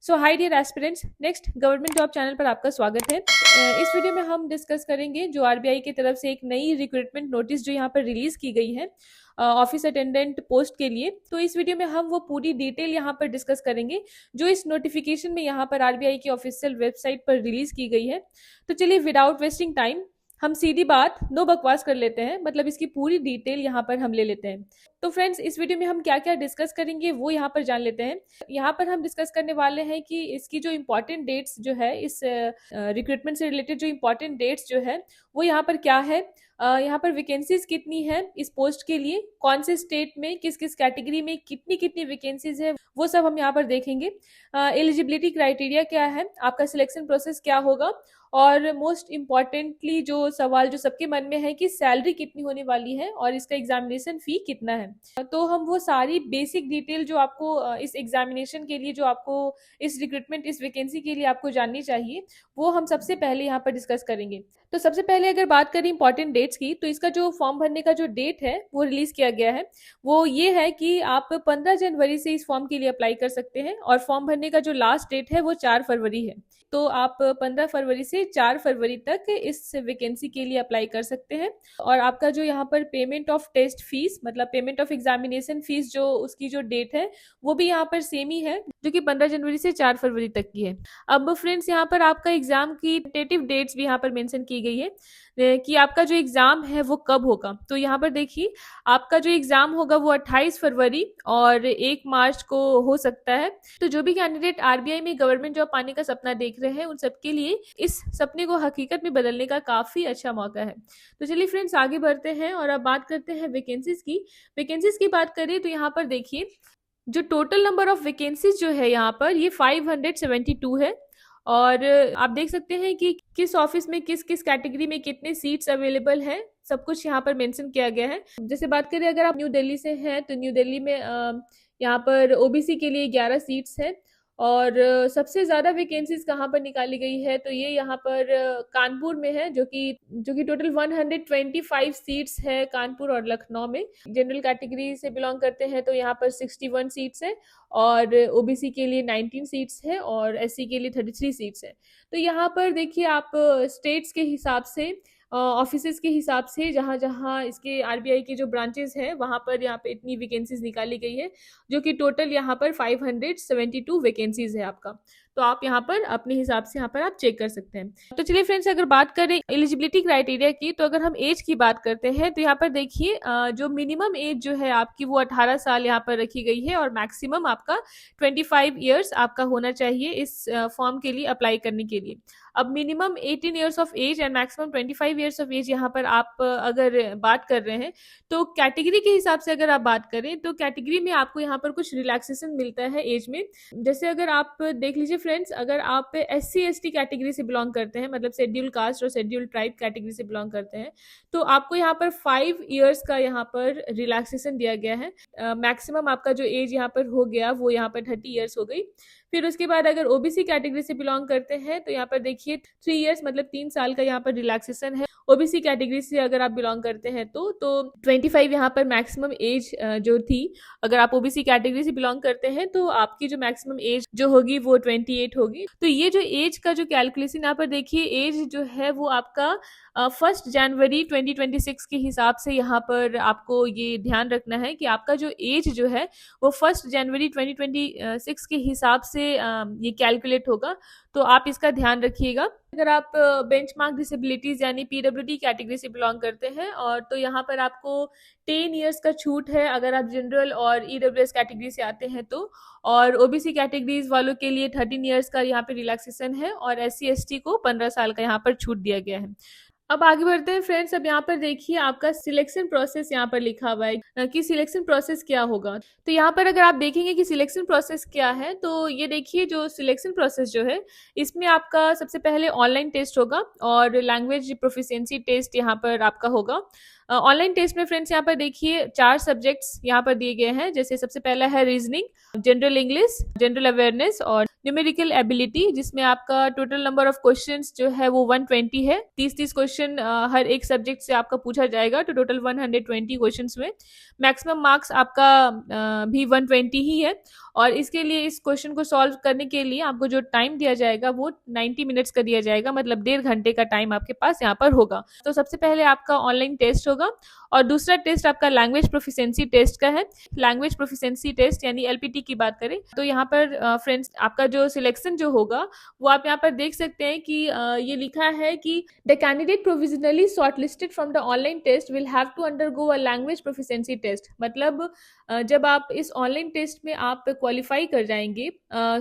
सो hi dear aspirants, next government job channel पर आपका स्वागत है। इस वीडियो में हम डिस्कस करेंगे जो आरबीआई की तरफ से एक नई रिक्रूटमेंट नोटिस जो यहाँ पर रिलीज की गई है ऑफिस अटेंडेंट पोस्ट के लिए। तो इस वीडियो में हम वो पूरी डिटेल यहाँ पर डिस्कस करेंगे जो इस नोटिफिकेशन में यहाँ पर आरबीआई की ऑफिशियल वेबसाइट पर रिलीज की गई है। तो चलिए विदाउट वेस्टिंग टाइम हम सीधी बात नो बकवास कर लेते हैं, मतलब इसकी पूरी डिटेल यहाँ पर हम ले लेते हैं। तो फ्रेंड्स, इस वीडियो में हम क्या क्या डिस्कस करेंगे वो यहाँ पर जान लेते हैं। यहाँ पर हम डिस्कस करने वाले हैं कि इसकी जो इम्पोर्टेंट डेट्स जो है, इस रिक्रूटमेंट से रिलेटेड जो इम्पोर्टेंट डेट्स जो है वो यहाँ पर क्या है, यहाँ पर वैकेंसीज कितनी है इस पोस्ट के लिए, कौन से स्टेट में किस किस कैटेगरी में कितनी कितनी वैकेंसीज है, वो सब हम यहाँ पर देखेंगे। एलिजिबिलिटी क्राइटेरिया क्या है, आपका सिलेक्शन प्रोसेस क्या होगा, और मोस्ट इम्पॉर्टेंटली जो सवाल जो सबके मन में है कि सैलरी कितनी होने वाली है और इसका एग्जामिनेशन फी कितना है। तो हम वो सारी बेसिक डिटेल जो आपको इस एग्जामिनेशन के लिए, जो आपको इस रिक्रूटमेंट इस वैकेंसी के लिए आपको जाननी चाहिए, वो हम सबसे पहले यहाँ पर डिस्कस करेंगे। तो सबसे पहले अगर बात करें इंपॉर्टेंट डेट्स की, तो इसका जो फॉर्म भरने का जो डेट है वो रिलीज किया गया है, वो ये है कि आप 15 जनवरी से इस फॉर्म के लिए अप्लाई कर सकते हैं और फॉर्म भरने का जो लास्ट डेट है वो 4 फरवरी है। तो आप 15 फरवरी से 4 फरवरी तक इस वैकेंसी के लिए अप्लाई कर सकते हैं। और आपका जो यहाँ पर पेमेंट ऑफ टेस्ट फीस, मतलब पेमेंट ऑफ एग्जामिनेशन फीस, जो उसकी जो डेट है वो भी यहाँ पर सेम ही है, जो कि 15 जनवरी से 4 फरवरी तक की है। अब फ्रेंड्स, यहाँ पर आपका एग्जाम की टेंटेटिव डेट्स भी यहाँ पर मेंशन की गई है कि आपका जो एग्जाम है वो कब होगा। तो यहाँ पर देखिए, आपका जो एग्जाम होगा वो 28 फरवरी और 1 मार्च को हो सकता है। तो जो भी कैंडिडेट आरबीआई में गवर्नमेंट जॉब पाने का सपना देख रहे हैं, उन सबके लिए इस सपने को हकीकत में बदलने का काफी अच्छा मौका है। तो चलिए फ्रेंड्स, आगे बढ़ते हैं और अब बात करते हैं वैकेंसीज की। वैकेंसीज की बात करें तो यहाँ पर देखिए, जो टोटल नंबर ऑफ वैकेंसीज जो है यहाँ पर ये 572 है। और आप देख सकते हैं कि किस ऑफिस में किस किस कैटेगरी में कितने सीट्स अवेलेबल हैं, सब कुछ यहाँ पर मेंशन किया गया है। जैसे बात करें, अगर आप न्यू दिल्ली से हैं तो न्यू दिल्ली में यहाँ पर ओबीसी के लिए 11 सीट्स हैं। और सबसे ज्यादा वैकेंसीज कहाँ पर निकाली गई है, तो ये यहाँ पर कानपुर में है, जो कि टोटल 125 सीट्स है कानपुर और लखनऊ में। जनरल कैटेगरी से बिलोंग करते हैं तो यहाँ पर 61 सीट्स है, और ओबीसी के लिए 19 सीट्स है और एससी के लिए 33 सीट्स है। तो यहाँ पर देखिए, आप स्टेट्स के हिसाब से, ऑफिसेज के हिसाब से, जहाँ जहाँ इसके आरबीआई के जो ब्रांचेस हैं वहाँ पर यहाँ पे इतनी वैकेंसीज निकाली गई है, जो कि टोटल यहाँ पर 572 वैकेंसीज है आपका। तो आप यहाँ पर अपने हिसाब से यहाँ पर आप चेक कर सकते हैं। तो चलिए फ्रेंड्स, अगर बात करें एलिजिबिलिटी क्राइटेरिया की, तो अगर हम एज की बात करते हैं तो यहाँ पर देखिए, जो मिनिमम एज जो है आपकी वो 18 साल यहाँ पर रखी गई है, और मैक्सिमम आपका 25 ईयर्स आपका होना चाहिए इस फॉर्म के लिए अप्लाई करने के लिए। अब minimum 18 years of age and maximum 25 years of age यहाँ पर आप अगर बात कर रहे हैं, तो कैटेगरी के हिसाब से अगर आप बात करें तो कैटेगरी में आपको यहाँ पर कुछ रिलैक्सेशन मिलता है एज में। जैसे अगर आप देख लीजिए फ्रेंड्स, अगर आप SC ST कैटेगरी से बिलोंग करते हैं, मतलब शेड्यूल कास्ट और शेड्यूल ट्राइब कैटेगरी से बिलोंग करते हैं, तो आपको यहाँ पर 5 ईयर्स का यहाँ पर रिलैक्सेशन दिया गया है। मैक्सिमम आपका जो एज यहाँ पर हो गया वो यहाँ पर 30 ईयर्स हो गई। फिर उसके बाद अगर ओबीसी कैटेगरी से बिलोंग करते हैं तो यहाँ पर देखिए 3 ईयर्स, मतलब 3 साल का यहाँ पर रिलैक्सेशन है। ओबीसी कैटेगरी से अगर आप बिलोंग करते हैं तो 25 यहाँ पर मैक्सिमम एज जो थी, अगर आप ओबीसी कैटेगरी से बिलोंग करते हैं तो आपकी जो मैक्सिमम एज जो होगी वो 28 होगी। तो ये जो एज का जो कैलकुलेशन यहाँ पर देखिए, एज जो है वो आपका 1 जनवरी 2026 के हिसाब से यहाँ पर आपको ये ध्यान रखना है कि आपका जो एज जो है वो 1 जनवरी 2026 के हिसाब से ये कैलकुलेट होगा। तो आप इसका ध्यान रखिएगा। अगर आप बेंचमार्क डिसेबिलिटीज यानी पीडब्ल्यूडी कैटेगरी से बिलोंग करते हैं, और तो यहाँ पर आपको 10 ईयर्स का छूट है अगर आप जनरल और ईडब्ल्यूएस कैटेगरी से आते हैं तो। और ओबीसी कैटेगरीज वालों के लिए 13 ईयर्स का यहाँ पे रिलैक्सेशन है, और SC ST को 15 साल का यहाँ पर छूट दिया गया है। अब आगे बढ़ते हैं फ्रेंड्स। अब यहाँ पर देखिए, आपका सिलेक्शन प्रोसेस यहाँ पर लिखा हुआ है कि सिलेक्शन प्रोसेस क्या होगा। तो यहाँ पर अगर आप देखेंगे कि सिलेक्शन प्रोसेस क्या है, तो ये देखिए, जो सिलेक्शन प्रोसेस जो है इसमें आपका सबसे पहले ऑनलाइन टेस्ट होगा और लैंग्वेज प्रोफिशिएंसी टेस्ट यहाँ पर आपका होगा। ऑनलाइन टेस्ट में फ्रेंड्स यहाँ पर देखिए 4 सब्जेक्ट्स यहाँ पर दिए गए हैं। जैसे सबसे पहला है reasoning, general English, general awareness और न्यूमेरिकल एबिलिटी, जिसमें आपका टोटल नंबर ऑफ क्वेश्चंस जो है वो 120 है। 30 क्वेश्चन हर एक सब्जेक्ट से आपका पूछा जाएगा, तो टोटल 120 क्वेश्चंस में मैक्सिमम मार्क्स आपका भी 120 ही है। और इसके लिए इस क्वेश्चन को सॉल्व करने के लिए आपको जो टाइम दिया जाएगा वो 90 मिनट्स का दिया जाएगा, मतलब 1.5 घंटे का टाइम आपके पास यहाँ पर होगा। तो सबसे पहले आपका ऑनलाइन टेस्ट होगा और दूसरा टेस्ट आपका लैंग्वेज प्रोफिशिएंसी टेस्ट का है। लैंग्वेज प्रोफिशिएंसी टेस्ट यानी एलपीटी की बात करें तो यहाँ पर फ्रेंड्स आपका जो सिलेक्शन जो होगा वो आप यहाँ पर देख सकते हैं कि ये लिखा है कि the candidate provisionally shortlisted from the online test will have to undergo a language proficiency test. मतलब जब आप इस ऑनलाइन टेस्ट में आप क्वालिफाई कर जाएंगे,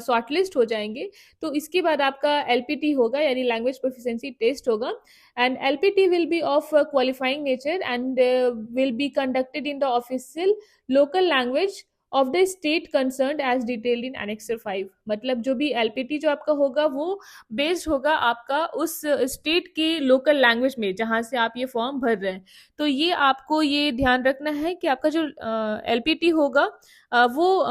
शॉर्टलिस्ट हो जाएंगे, तो इसके बाद आपका एलपीटी होगा यानी लैंग्वेज प्रोफिशिएंसी टेस्ट होगा। And LPT will be of qualifying nature and will be conducted in the official local language of the state concerned as detailed in annexure 5। मतलब जो भी एलपीटी जो आपका होगा वो बेस्ड होगा आपका उस स्टेट के लोकल लैंग्वेज में जहां से आप ये फॉर्म भर रहे हैं। तो ये आपको ये ध्यान रखना है कि आपका जो एलपीटी होगा वो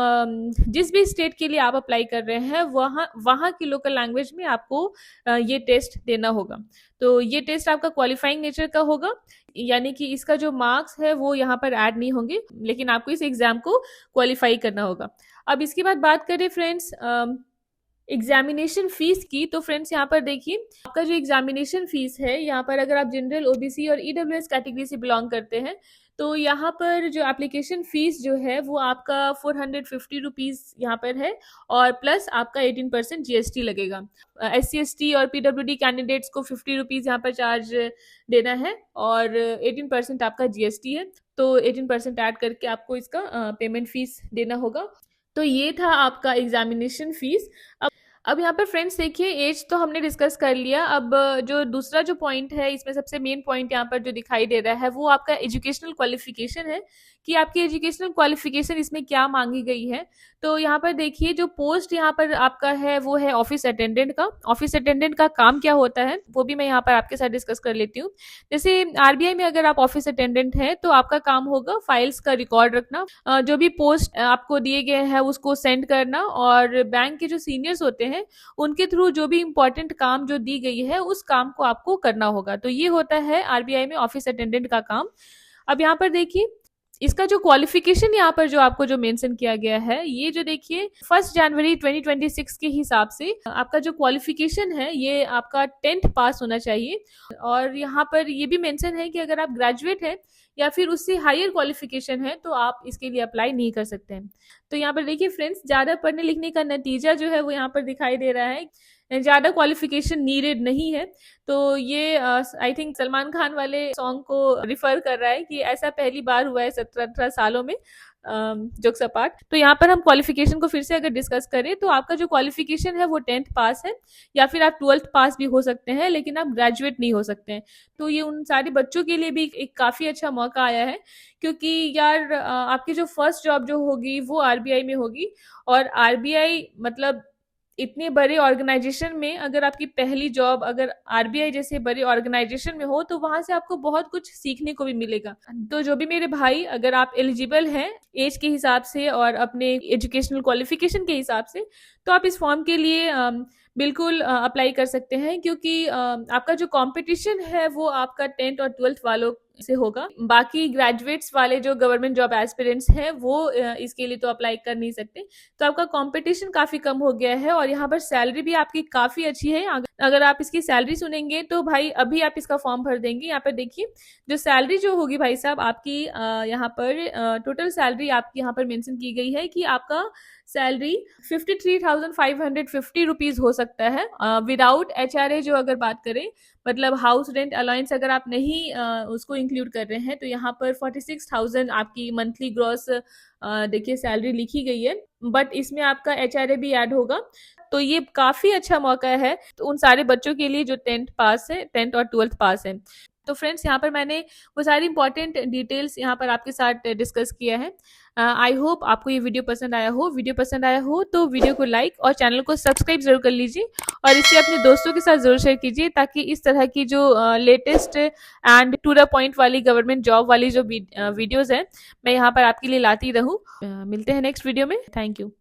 जिस भी स्टेट के लिए आप अप्लाई कर रहे हैं वहाँ की लोकल लैंग्वेज में आपको ये टेस्ट देना होगा। तो ये टेस्ट आपका क्वालिफाइंग नेचर का होगा, यानी कि इसका जो मार्क्स है वो यहाँ पर ऐड नहीं होंगे, लेकिन आपको इस एग्जाम को क्वालिफाई करना होगा। अब इसके बाद बात करें फ्रेंड्स एग्जामिनेशन फीस की, तो फ्रेंड्स यहाँ पर देखिए आपका जो एग्जामिनेशन फीस है यहाँ पर अगर आप जनरल, ओबीसी और ईडब्ल्यूएस कैटेगरी से बिलोंग करते हैं तो यहाँ पर जो एप्लीकेशन फीस जो है वो आपका 450 रुपीज़ यहाँ पर है और प्लस आपका 18% जीएसटी लगेगा। SC ST और PWD कैंडिडेट्स को 50 रुपीज़ यहाँ पर चार्ज देना है और 18% आपका जीएसटी है, तो 18% ऐड करके आपको इसका पेमेंट फीस देना होगा। तो ये था आपका एग्जामिनेशन फीस। अब यहाँ पर फ्रेंड्स देखिए एज तो हमने डिस्कस कर लिया। अब जो दूसरा जो पॉइंट है इसमें सबसे मेन पॉइंट यहाँ पर जो दिखाई दे रहा है वो आपका एजुकेशनल क्वालिफिकेशन है कि आपकी एजुकेशनल क्वालिफिकेशन इसमें क्या मांगी गई है। तो यहाँ पर देखिए जो पोस्ट यहाँ पर आपका है वो है ऑफिस अटेंडेंट का। ऑफिस अटेंडेंट का काम क्या होता है वो भी मैं यहाँ पर आपके साथ डिस्कस कर लेती हूँ। जैसे आरबीआई में अगर आप ऑफिस अटेंडेंट हैं तो आपका काम होगा फाइल्स का रिकॉर्ड रखना, जो भी पोस्ट आपको दिए गए हैं उसको सेंड करना और बैंक के जो सीनियर्स होते हैं उनके थ्रू जो भी इंपॉर्टेंट काम जो दी गई है उस काम को आपको करना होगा। तो ये होता है आरबीआई में ऑफिस अटेंडेंट का काम। अब यहाँ पर देखिए इसका जो क्वालिफिकेशन यहाँ पर जो आपको जो मेंशन किया गया है ये जो देखिए 1 जनवरी 2026 के हिसाब से आपका जो क्वालिफिकेशन है ये आपका 10th पास होना चाहिए। और यहाँ पर ये भी मेंशन है कि अगर आप ग्रेजुएट हैं या फिर उससे हायर क्वालिफिकेशन है तो आप इसके लिए अप्लाई नहीं कर सकते हैं। तो यहाँ पर देखिए फ्रेंड्स ज़्यादा पढ़ने लिखने का नतीजा जो है वो यहाँ पर दिखाई दे रहा है, ज़्यादा क्वालिफिकेशन नीडेड नहीं है। तो ये आई थिंक सलमान खान वाले सॉन्ग को रिफर कर रहा है कि ऐसा पहली बार हुआ है 17-18 सालों में, जोक्स अपार्ट। तो यहाँ पर हम क्वालिफिकेशन को फिर से अगर डिस्कस करें तो आपका जो क्वालिफिकेशन है वो 10th पास है या फिर आप 12th पास भी हो सकते हैं, लेकिन आप ग्रेजुएट नहीं हो सकते हैं। तो ये उन सारे बच्चों के लिए भी एक काफ़ी अच्छा मौका आया है, क्योंकि यार आपकी जो फर्स्ट जॉब जो होगी वो आरबीआई में होगी और आरबीआई मतलब इतने बड़े ऑर्गेनाइजेशन में अगर आपकी पहली जॉब अगर आरबीआई जैसे बड़े ऑर्गेनाइजेशन में हो तो वहां से आपको बहुत कुछ सीखने को भी मिलेगा। तो जो भी मेरे भाई अगर आप एलिजिबल हैं एज के हिसाब से और अपने एजुकेशनल क्वालिफिकेशन के हिसाब से तो आप इस फॉर्म के लिए बिल्कुल अप्लाई कर सकते हैं, क्योंकि आपका जो कंपटीशन है वो आपका 10th और 12th वालों से होगा। बाकी ग्रेजुएट्स वाले जो गवर्नमेंट जॉब एस्पिरेंट्स हैं वो इसके लिए तो अप्लाई कर नहीं सकते। तो आपका कंपटीशन काफी कम हो गया है और यहाँ पर सैलरी भी आपकी काफी अच्छी है। अगर आप इसकी सैलरी सुनेंगे तो भाई अभी आप इसका फॉर्म भर देंगे, यहाँ पर देखिए जो सैलरी जो होगी भाई साहब आपकी यहाँ पर टोटल सैलरी आपकी यहाँ पर मेंशन की गई है कि आपका सैलरी 53,550 रुपीज हो सकता है विदाउट एचआरए। जो अगर बात करें मतलब हाउस रेंट अलाउंस अगर आप नहीं उसको इंक्लूड कर रहे हैं तो यहाँ पर 46,000 आपकी मंथली ग्रॉस देखिए सैलरी लिखी गई है, बट इसमें आपका एचआरए भी ऐड होगा। तो ये काफी अच्छा मौका है तो उन सारे बच्चों के लिए जो 10th पास है, 10th और 12th पास है। तो फ्रेंड्स यहाँ पर मैंने वो सारी इंपॉर्टेंट डिटेल्स यहाँ पर आपके साथ डिस्कस किया है। आई होप आपको ये वीडियो पसंद आया हो। वीडियो पसंद आया हो तो वीडियो को लाइक और चैनल को सब्सक्राइब जरूर कर लीजिए और इसे अपने दोस्तों के साथ जरूर शेयर कीजिए, ताकि इस तरह की जो latest and to the point वाली गवर्नमेंट जॉब वाली जो वीडियोज़ हैं मैं यहाँ पर आपके लिए लाती रहूँ। मिलते हैं नेक्स्ट वीडियो में। Thank you.